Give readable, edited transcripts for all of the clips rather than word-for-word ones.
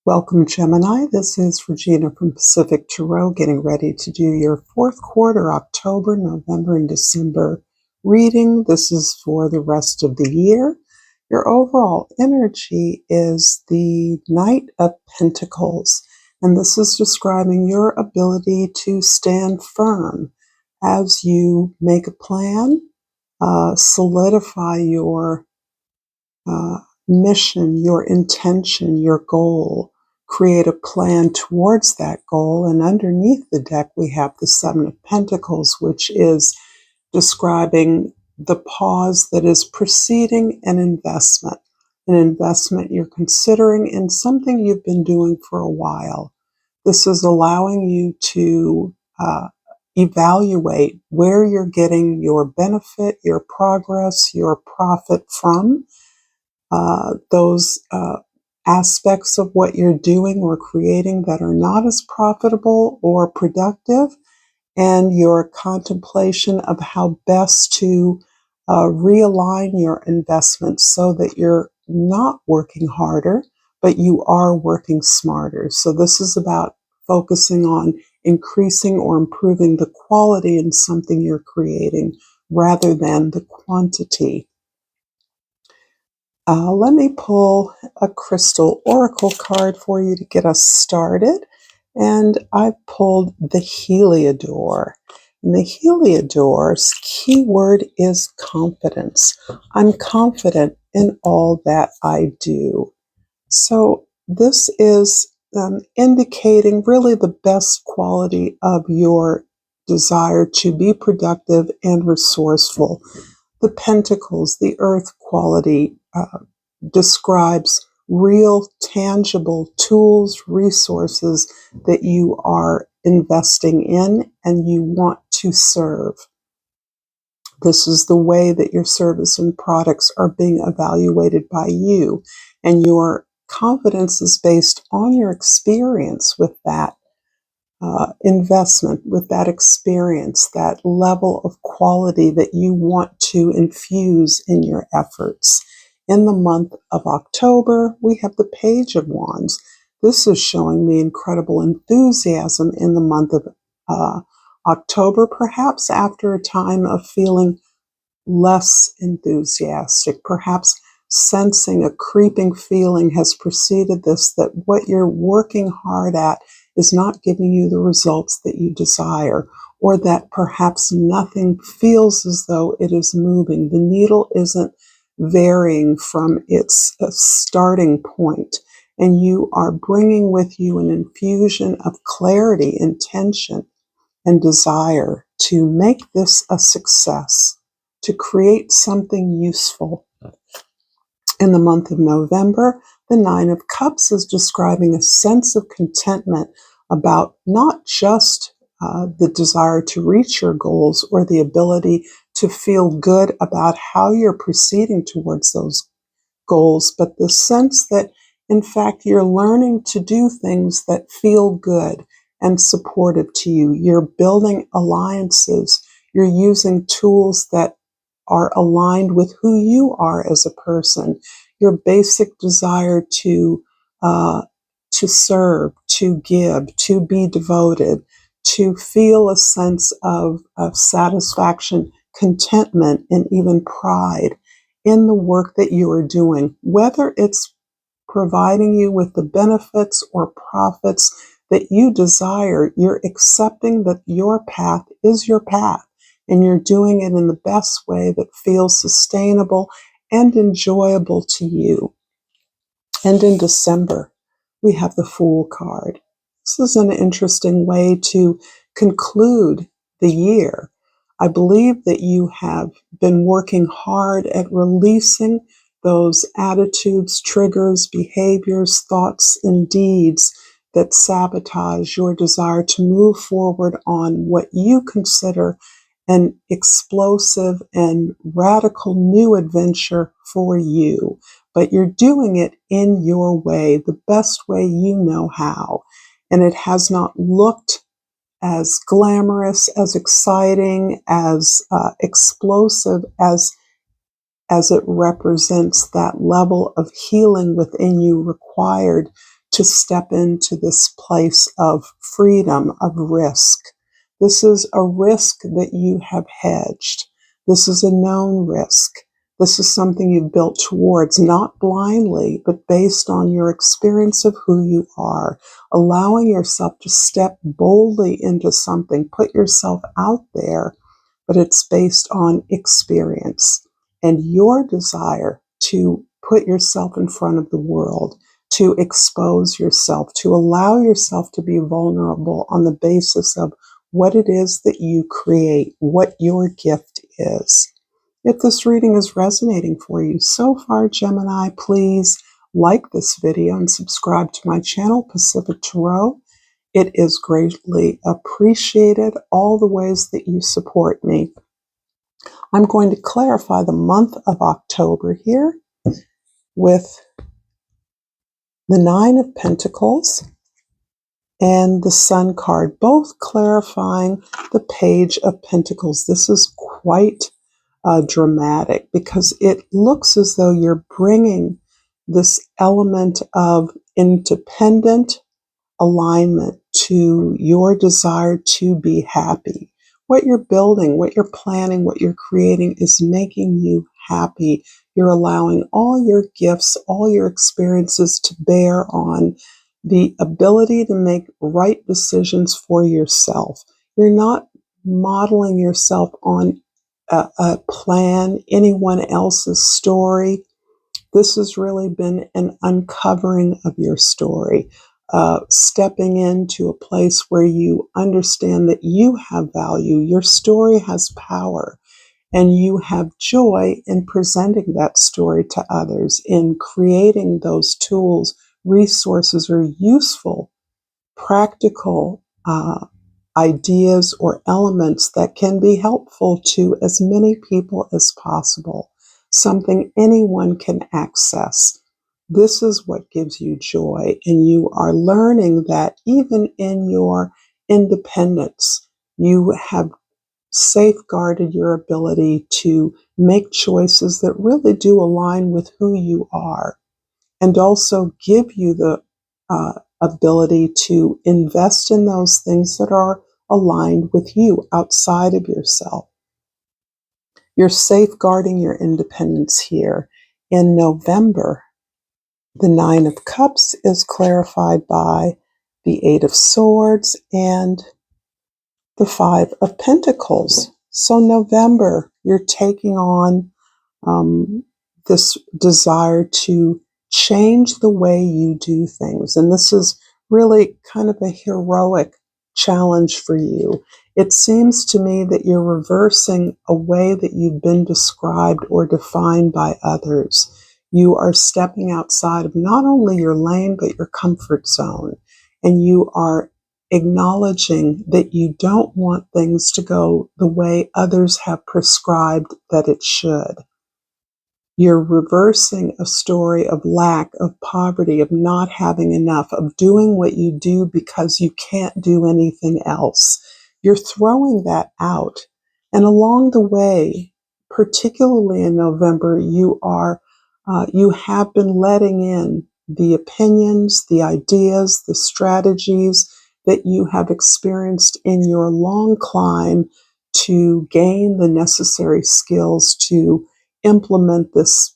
Welcome, Gemini. This is Regina from Pacific Tarot, getting ready to do your fourth quarter, October, November, and December reading. This is for the rest of the year. Your overall energy is the Knight of Pentacles, and this is describing your ability to stand firm as you make a plan, solidify your mission, your intention, your goal, create a plan towards that goal. And underneath the deck, we have the Seven of Pentacles, which is describing the pause that is preceding an investment you're considering in something you've been doing for a while. This is allowing you to evaluate where you're getting your benefit, your progress, your profit from. Those aspects of what you're doing or creating that are not as profitable or productive, and your contemplation of how best to realign your investments so that you're not working harder, but you are working smarter. So this is about focusing on increasing or improving the quality in something you're creating rather than the quantity. Let me pull a crystal oracle card for you to get us started. And I pulled the Heliodor. And the Heliodor's keyword is confidence. I'm confident in all that I do. So this is indicating really the best quality of your desire to be productive and resourceful. The Pentacles, the earth quality, describes real, tangible tools, resources that you are investing in and you want to serve. This is the way that your service and products are being evaluated by you, and your confidence is based on your experience with that investment, with that experience, that level of quality that you want to infuse in your efforts. In the month of October, we have the Page of Wands. This is showing me incredible enthusiasm in the month of October, perhaps after a time of feeling less enthusiastic, perhaps sensing a creeping feeling has preceded this, that what you're working hard at is not giving you the results that you desire, or that perhaps nothing feels as though it is moving. The needle isn't varying from its starting point, and you are bringing with you an infusion of clarity, intention, and desire to make this a success, to create something useful. In the month of November, the Nine of Cups is describing a sense of contentment about not just the desire to reach your goals or the ability to feel good about how you're proceeding towards those goals, but the sense that, in fact, you're learning to do things that feel good and supportive to you. You're building alliances. You're using tools that are aligned with who you are as a person. Your basic desire to serve, to give, to be devoted, to feel a sense of satisfaction, contentment, and even pride in the work that you are doing, whether it's providing you with the benefits or profits that you desire. You're accepting that your path is your path, and you're doing it in the best way that feels sustainable and enjoyable to you. And in December, we have the Fool card. This is an interesting way to conclude the year. I believe that you have been working hard at releasing those attitudes, triggers, behaviors, thoughts, and deeds that sabotage your desire to move forward on what you consider an explosive and radical new adventure for you. But you're doing it in your way, the best way you know how. And it has not looked as glamorous, as exciting, as explosive as it represents that level of healing within you required to step into this place of freedom, of risk. This is a risk that you have hedged. This is a known risk. This is something you've built towards, not blindly, but based on your experience of who you are, allowing yourself to step boldly into something, put yourself out there, but it's based on experience and your desire to put yourself in front of the world, to expose yourself, to allow yourself to be vulnerable on the basis of what it is that you create, what your gift is. If this reading is resonating for you so far, Gemini, please like this video and subscribe to my channel, Pacific Tarot. It is greatly appreciated, all the ways that you support me. I'm going to clarify the month of October here with the Nine of Pentacles and the Sun card, both clarifying the Page of Pentacles. This is quite dramatic because it looks as though you're bringing this element of independent alignment to your desire to be happy. What you're building, what you're planning, what you're creating is making you happy. You're allowing all your gifts, all your experiences to bear on the ability to make right decisions for yourself. You're not modeling yourself on a plan, anyone else's story. This has really been an uncovering of your story, stepping into a place where you understand that you have value, your story has power, and you have joy in presenting that story to others, in creating those tools, resources, or useful, practical ideas or elements that can be helpful to as many people as possible, something anyone can access. This is what gives you joy, and you are learning that even in your independence, you have safeguarded your ability to make choices that really do align with who you are, and also give you the ability to invest in those things that are aligned with you outside of yourself. You're safeguarding your independence here. In November, the Nine of Cups is clarified by the Eight of Swords and the Five of Pentacles. So November, you're taking on this desire to change the way you do things. And this is really kind of a heroic challenge for you. It seems to me that you're reversing a way that you've been described or defined by others. You are stepping outside of not only your lane, but your comfort zone. And you are acknowledging that you don't want things to go the way others have prescribed that it should. You're reversing a story of lack, of poverty, of not having enough, of doing what you do because you can't do anything else. You're throwing that out. And along the way, particularly in November, you have been letting in the opinions, the ideas, the strategies that you have experienced in your long climb to gain the necessary skills to implement this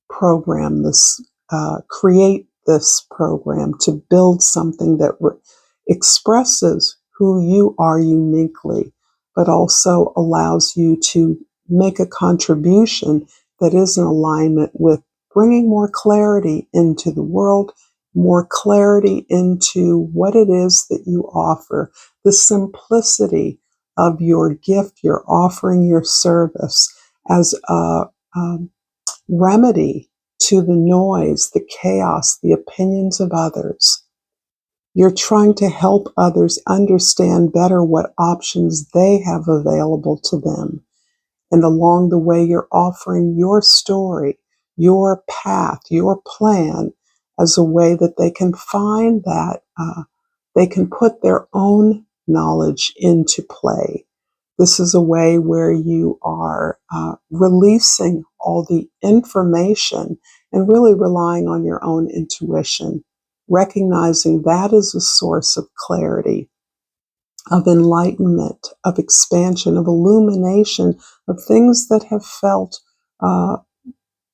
program, create this program, to build something that expresses who you are uniquely, but also allows you to make a contribution that is in alignment with bringing more clarity into the world, more clarity into what it is that you offer, the simplicity of your gift, your offering, your service as a remedy to the noise, the chaos, the opinions of others. You're trying to help others understand better what options they have available to them. And along the way, you're offering your story, your path, your plan as a way that they can find that they can put their own knowledge into play. This is a way where you are releasing all the information and really relying on your own intuition. recognizing that is a source of clarity, of enlightenment, of expansion, of illumination, of things that have felt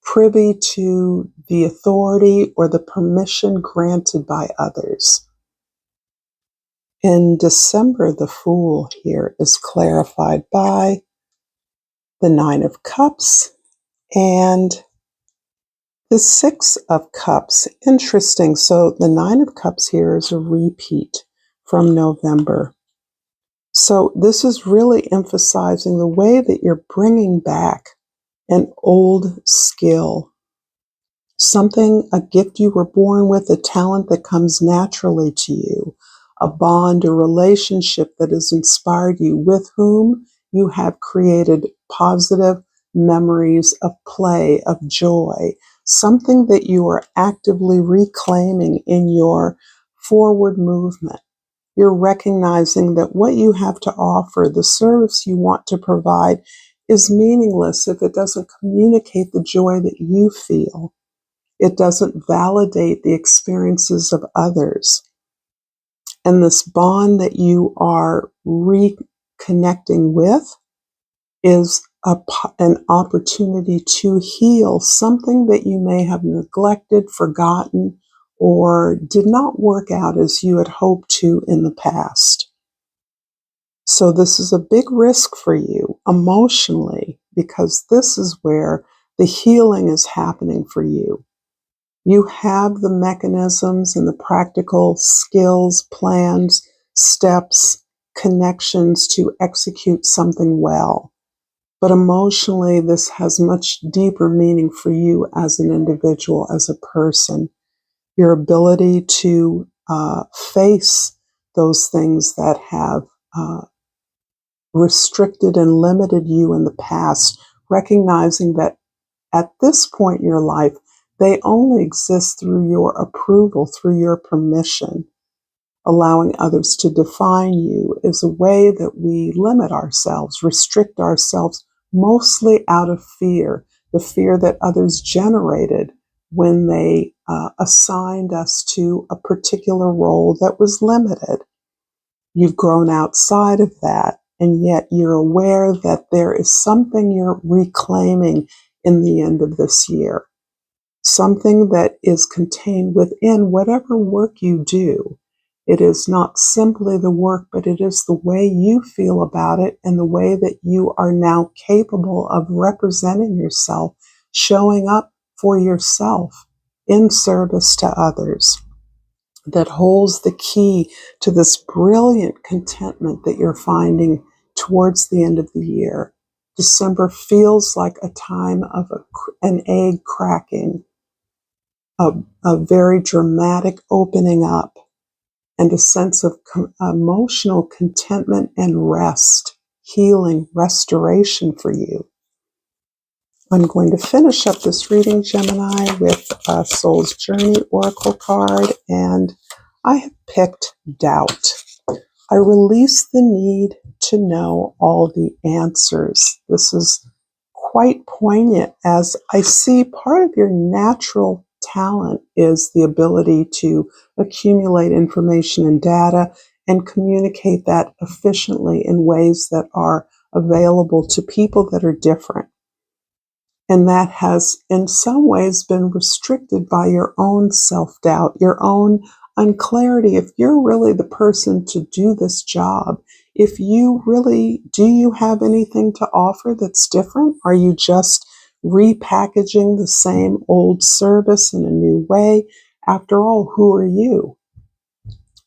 privy to the authority or the permission granted by others. In December, the Fool here is clarified by the Nine of Cups and the Six of Cups. Interesting. So the Nine of Cups here is a repeat from November. So this is really emphasizing the way that you're bringing back an old skill, something, a gift you were born with, a talent that comes naturally to you, a bond, a relationship that has inspired you, with whom you have created positive memories of play, of joy, something that you are actively reclaiming in your forward movement. You're recognizing that what you have to offer, the service you want to provide, is meaningless if it doesn't communicate the joy that you feel. It doesn't validate the experiences of others. And this bond that you are reconnecting with is an opportunity to heal something that you may have neglected, forgotten, or did not work out as you had hoped to in the past. So this is a big risk for you emotionally, because this is where the healing is happening for you. You have the mechanisms and the practical skills, plans, steps, connections to execute something well. But emotionally, this has much deeper meaning for you as an individual, as a person. Your ability to face those things that have restricted and limited you in the past, recognizing that at this point in your life, they only exist through your approval, through your permission. Allowing others to define you is a way that we limit ourselves, restrict ourselves, mostly out of fear, the fear that others generated when they assigned us to a particular role that was limited. You've grown outside of that, and yet you're aware that there is something you're reclaiming in the end of this year. Something that is contained within whatever work you do. It is not simply the work, but it is the way you feel about it and the way that you are now capable of representing yourself, showing up for yourself in service to others. That holds the key to this brilliant contentment that you're finding towards the end of the year. December feels like a time of an egg cracking, a very dramatic opening up, and a sense of emotional contentment and rest, healing, restoration for you. I'm going to finish up this reading, Gemini, with a Soul's Journey Oracle card, and I have picked Doubt. I release the need to know all the answers. This is quite poignant, as I see part of your natural talent is the ability to accumulate information and data and communicate that efficiently in ways that are available to people that are different. And that has in some ways been restricted by your own self-doubt, your own unclarity. If you're really the person to do this job, if you really, do you have anything to offer that's different? Are you just repackaging the same old service in a new way? After all, who are you?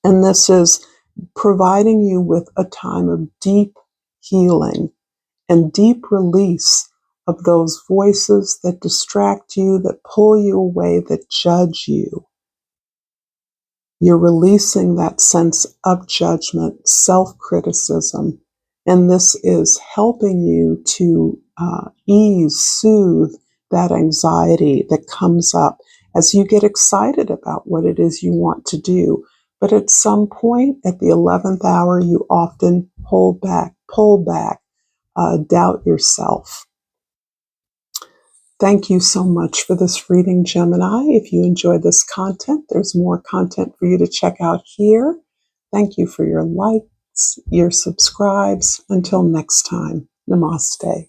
And this is providing you with a time of deep healing and deep release of those voices that distract you, that pull you away, that judge you. You're releasing that sense of judgment, self-criticism, and this is helping you to soothe that anxiety that comes up as you get excited about what it is you want to do. But at some point, at the 11th hour, you often pull back, doubt yourself. Thank you so much for this reading, Gemini. If you enjoyed this content, there's more content for you to check out here. Thank you for your likes, your subscribes. Until next time, namaste.